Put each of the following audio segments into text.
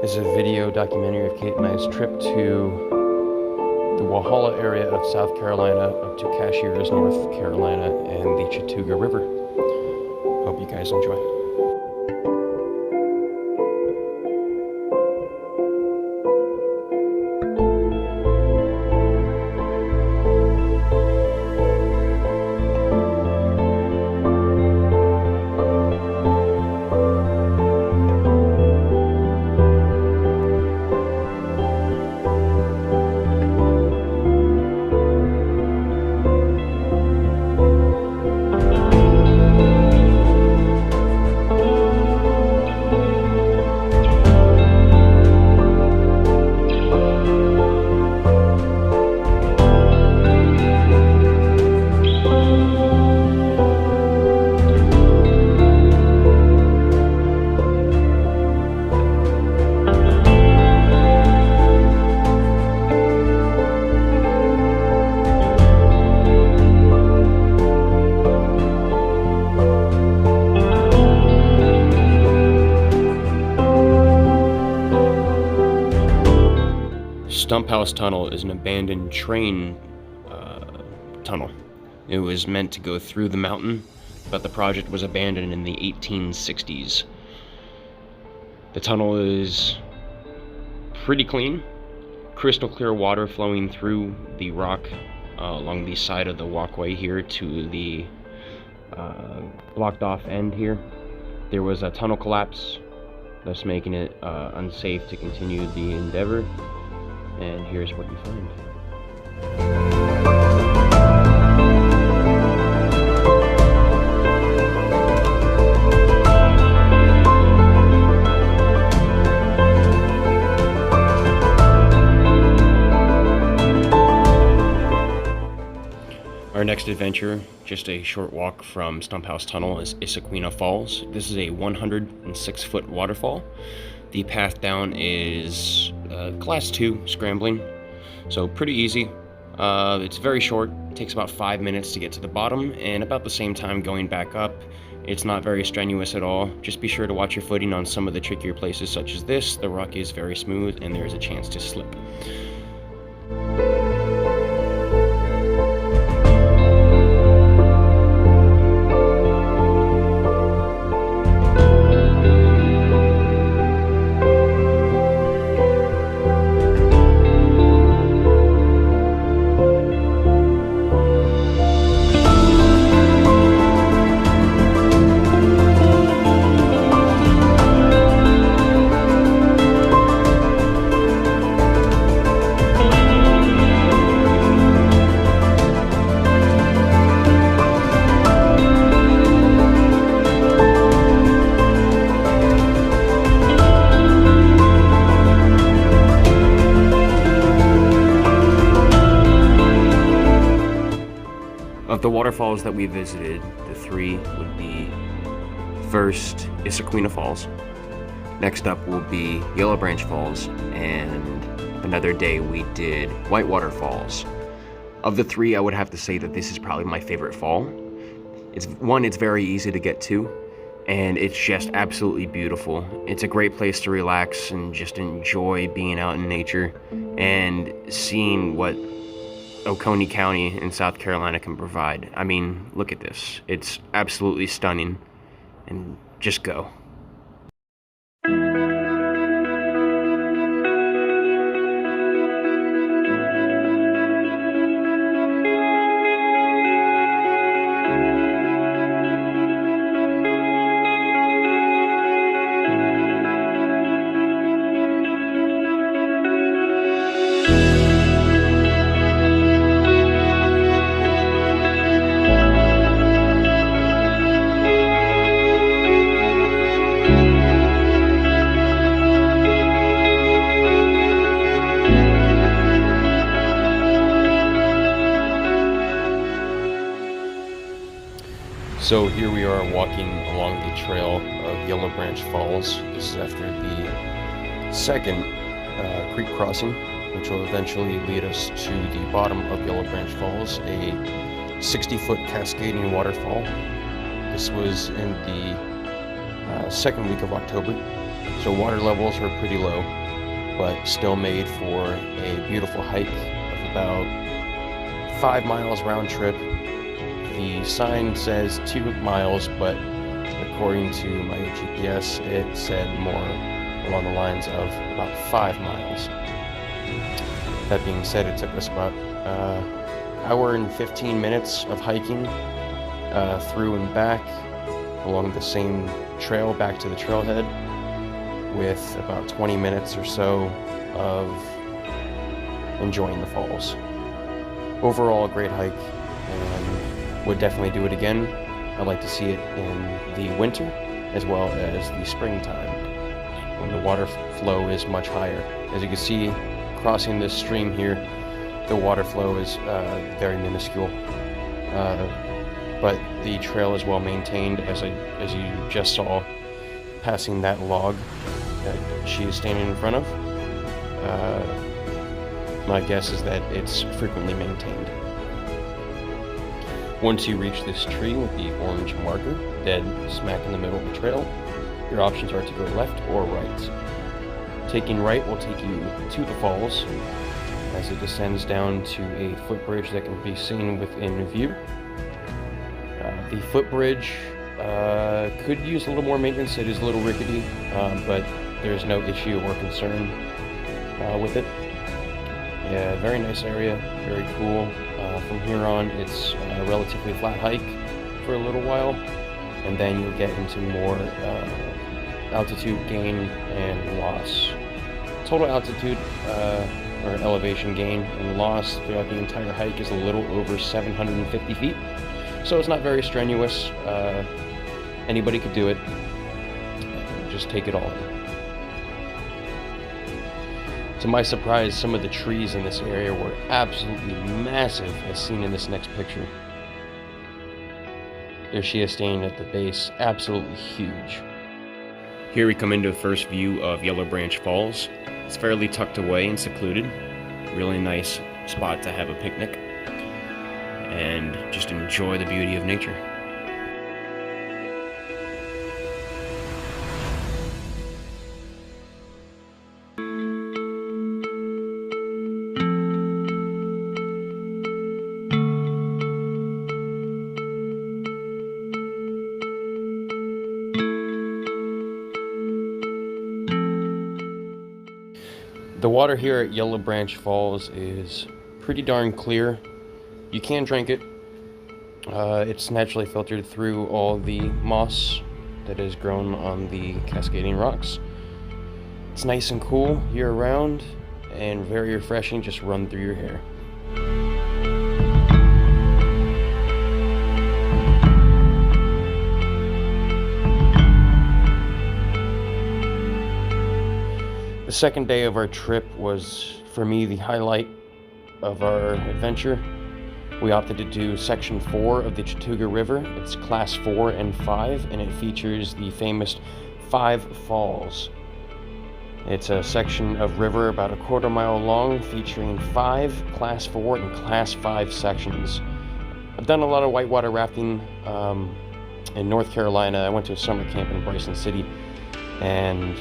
This is a video documentary of Kate and I's trip to the Walhalla area of South Carolina up to Cashiers, North Carolina, and the Chatooga River. Hope you guys enjoy. Stump House Tunnel is an abandoned train tunnel. It was meant to go through the mountain, but the project was abandoned in the 1860s. The tunnel is pretty clean, crystal clear water flowing through the rock along the side of the walkway here to the blocked off end here. There was a tunnel collapse, thus making it unsafe to continue the endeavor. And here's what you find. Our next adventure, just a short walk from Stump House Tunnel, is Issaquena Falls. This is a 106-foot waterfall. The path down is class 2 scrambling, so pretty easy. It's very short, it takes about 5 minutes to get to the bottom, and about the same time going back up. It's not very strenuous at all. Just be sure to watch your footing on some of the trickier places such as this. The rock is very smooth and there is a chance to slip. Of the waterfalls that we visited, the three would be first Issaquena Falls, next up will be Yellow Branch Falls, and another day we did Whitewater Falls. Of the three, I would have to say that this is probably my favorite fall. It's very easy to get to, and it's just absolutely beautiful. It's a great place to relax and just enjoy being out in nature and seeing what Oconee County in South Carolina can provide. I mean, look at this. It's absolutely stunning, and just go. So here we are walking along the trail of Yellow Branch Falls. This is after the second creek crossing, which will eventually lead us to the bottom of Yellow Branch Falls, a 60-foot cascading waterfall. This was in the second week of October, So water levels are pretty low, but still made for a beautiful hike of about 5 miles round trip. The sign says 2 miles, but according to my GPS, it said more along the lines of about 5 miles. That being said, it took us about hour and 15 minutes of hiking through and back along the same trail back to the trailhead, with about 20 minutes or so of enjoying the falls. Overall, a great hike, and would definitely do it again. I'd like to see it in the winter as well as the springtime, when the water flow is much higher. As you can see, crossing this stream here, the water flow is very minuscule, but the trail is well maintained, as you just saw passing that log that she is standing in front of. My guess is that it's frequently maintained. Once you reach this tree with the orange marker, dead smack in the middle of the trail, your options are to go left or right. Taking right will take you to the falls, as it descends down to a footbridge that can be seen within view. The footbridge could use a little more maintenance. It is a little rickety, but there's no issue or concern with it. Yeah, very nice area, very cool. From here on, it's a relatively flat hike for a little while, and then you'll get into more altitude gain and loss. Total altitude or elevation gain and loss throughout the entire hike is a little over 750 feet, so it's not very strenuous. Anybody could do it. Just take it all in. To my surprise, some of the trees in this area were absolutely massive, as seen in this next picture. There she is standing at the base, absolutely huge. Here we come into the first view of Yellow Branch Falls. It's fairly tucked away and secluded. Really nice spot to have a picnic and just enjoy the beauty of nature. The water here at Yellow Branch Falls is pretty darn clear. You can drink it. It's naturally filtered through all the moss that is grown on the cascading rocks. It's nice and cool year-round and very refreshing, just run through your hair. The second day of our trip was, for me, the highlight of our adventure. We opted to do section 4 of the Chatooga River. It's class 4 and 5, and it features the famous 5 falls. It's a section of river about a quarter mile long, featuring 5 class 4 and class 5 sections. I've done a lot of whitewater rafting in North Carolina. I went to a summer camp in Bryson City, and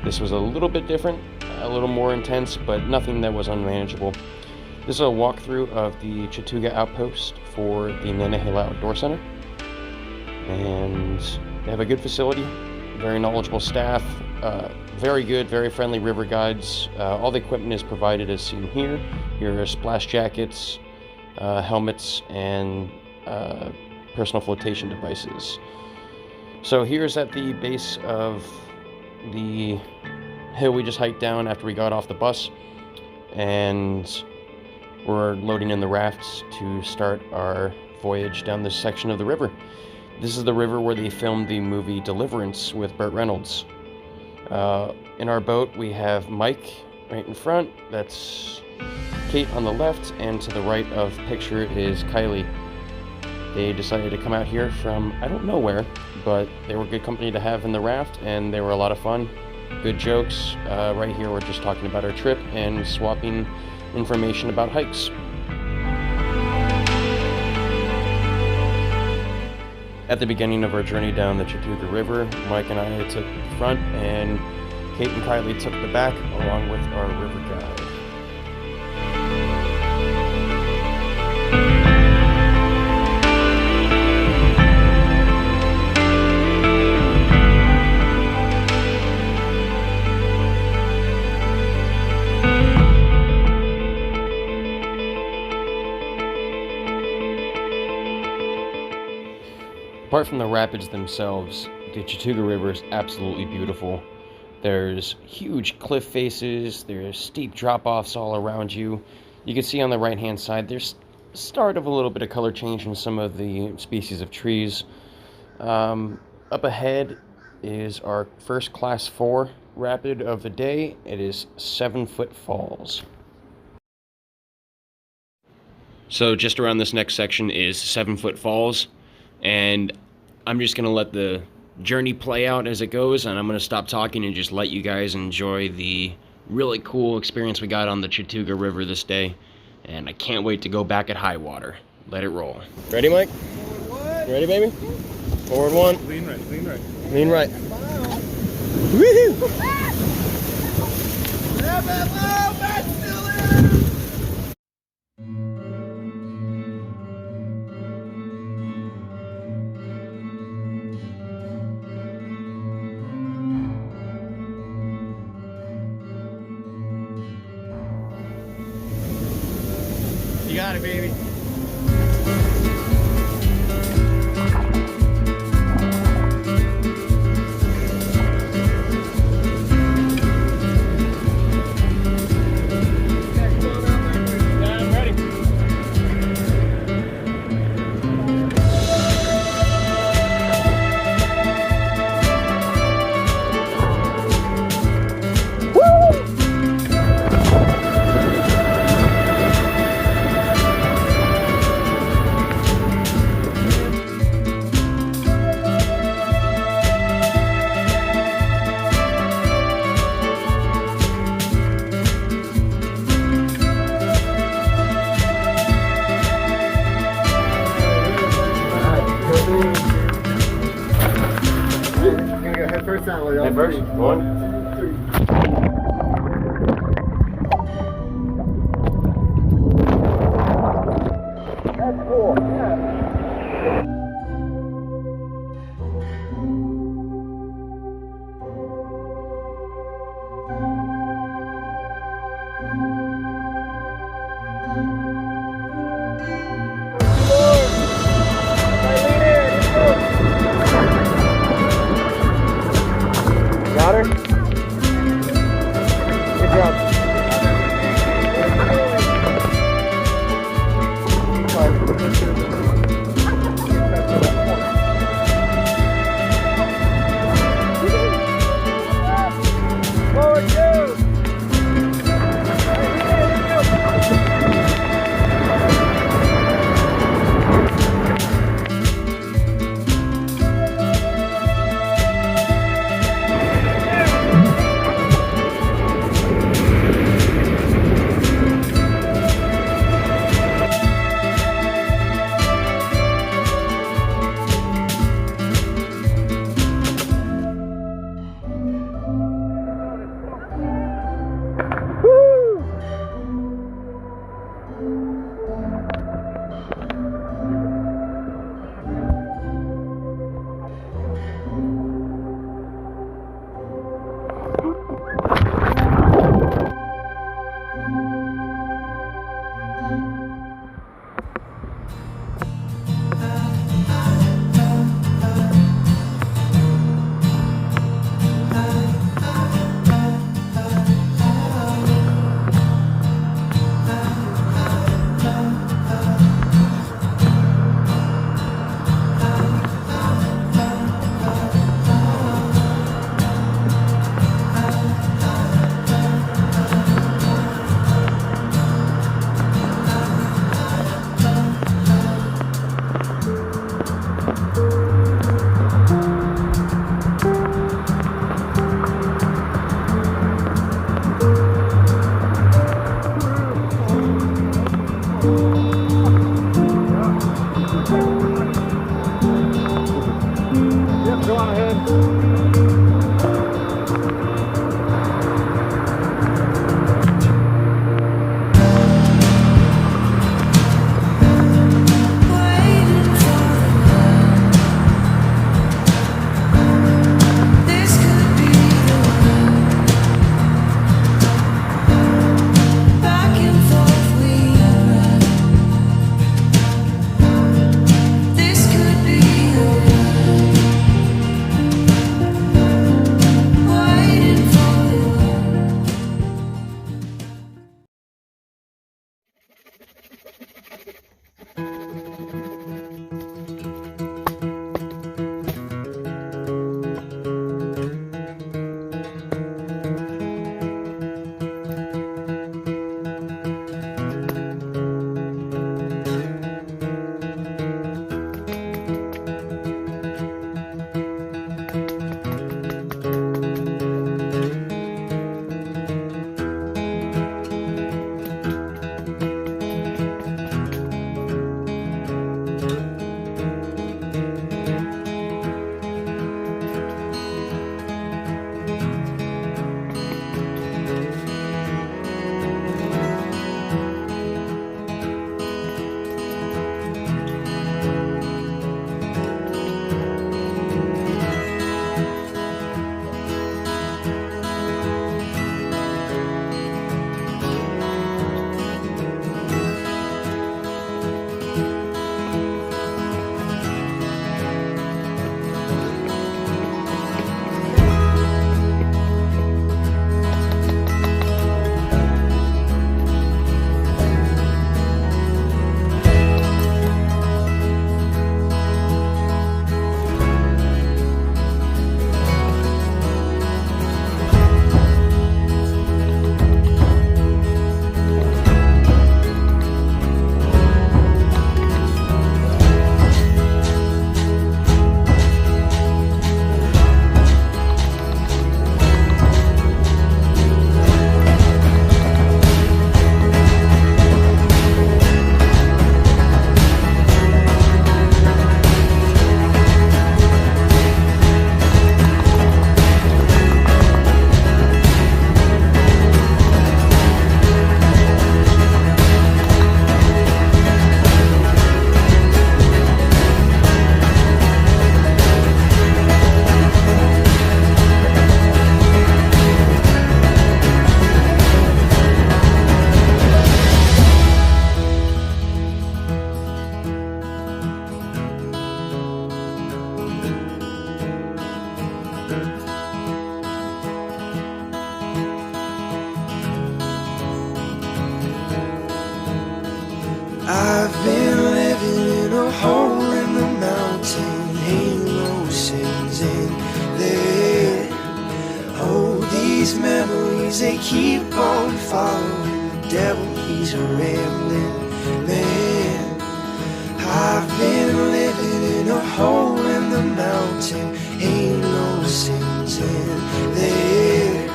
this was a little bit different, a little more intense, but nothing that was unmanageable. This is a walkthrough of the Chatooga Outpost for the Walhalla Outdoor Center. And they have a good facility, very knowledgeable staff, very good, very friendly river guides. All the equipment is provided as seen here. Your splash jackets, helmets, and personal flotation devices. So here's at the base of the hill we just hiked down after we got off the bus, and we're loading in the rafts to start our voyage down this section of the river. This is the river where they filmed the movie Deliverance with Burt Reynolds. In our boat we have Mike right in front, that's Kate on the left, and to the right of picture is Kylie. They decided to come out here from I don't know where, but they were good company to have in the raft, and they were a lot of fun. Good jokes. Right here we're just talking about our trip and swapping information about hikes. At the beginning of our journey down the Chatooga River, Mike and I took the front and Kate and Kylie took the back along with our river guide. Apart from the rapids themselves, the Chatooga River is absolutely beautiful. There's huge cliff faces, there's steep drop-offs all around you. You can see on the right-hand side, there's start of a little bit of color change in some of the species of trees. Up ahead is our first class 4 rapid of the day. It is 7 Foot Falls. So just around this next section is 7 Foot Falls, and I'm just going to let the journey play out as it goes, and I'm going to stop talking and just let you guys enjoy the really cool experience we got on the Chatooga River this day. And I can't wait to go back at high water. Let it roll. Ready, Mike? Forward. You ready, baby? Forward 1. Lean right, lean right. Lean right. Woohoo! Grab it low, back still in. You got it, baby. Head first. 1, 2, 3. That's cool. Yeah. Got her? Good job. Forward 2. Yep, go on ahead. I've been living in a hole in the mountain, ain't no sins in there. Oh, these memories, they keep on following the devil, he's a rambling man. I've been living in a hole in the mountain, ain't no sins in there.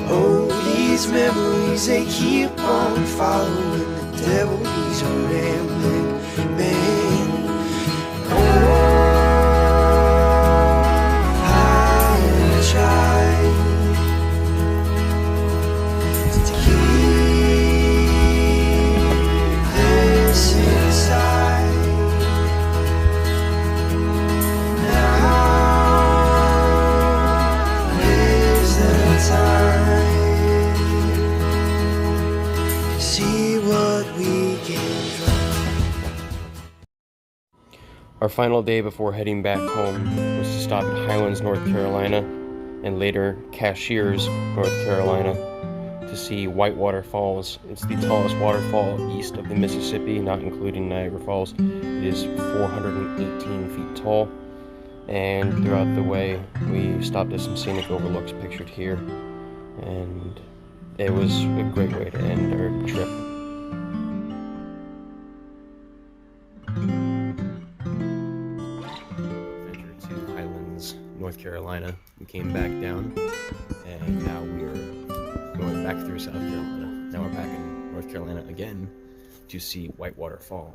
Oh, these memories, they keep on following the devil, he's a rambling man. Oh, I try to keep this inside. Now is the time to see what we can try. Our final day before heading back home was to stop at Highlands, North Carolina, and later Cashiers, North Carolina, to see Whitewater Falls. It's the tallest waterfall east of the Mississippi, not including Niagara Falls. It is 418 feet tall, and throughout the way we stopped at some scenic overlooks pictured here, and it was a great way to end our trip. To Highlands, North Carolina. We came back down, and now we're going back through South Carolina. Now we're back in North Carolina again to see Whitewater Falls.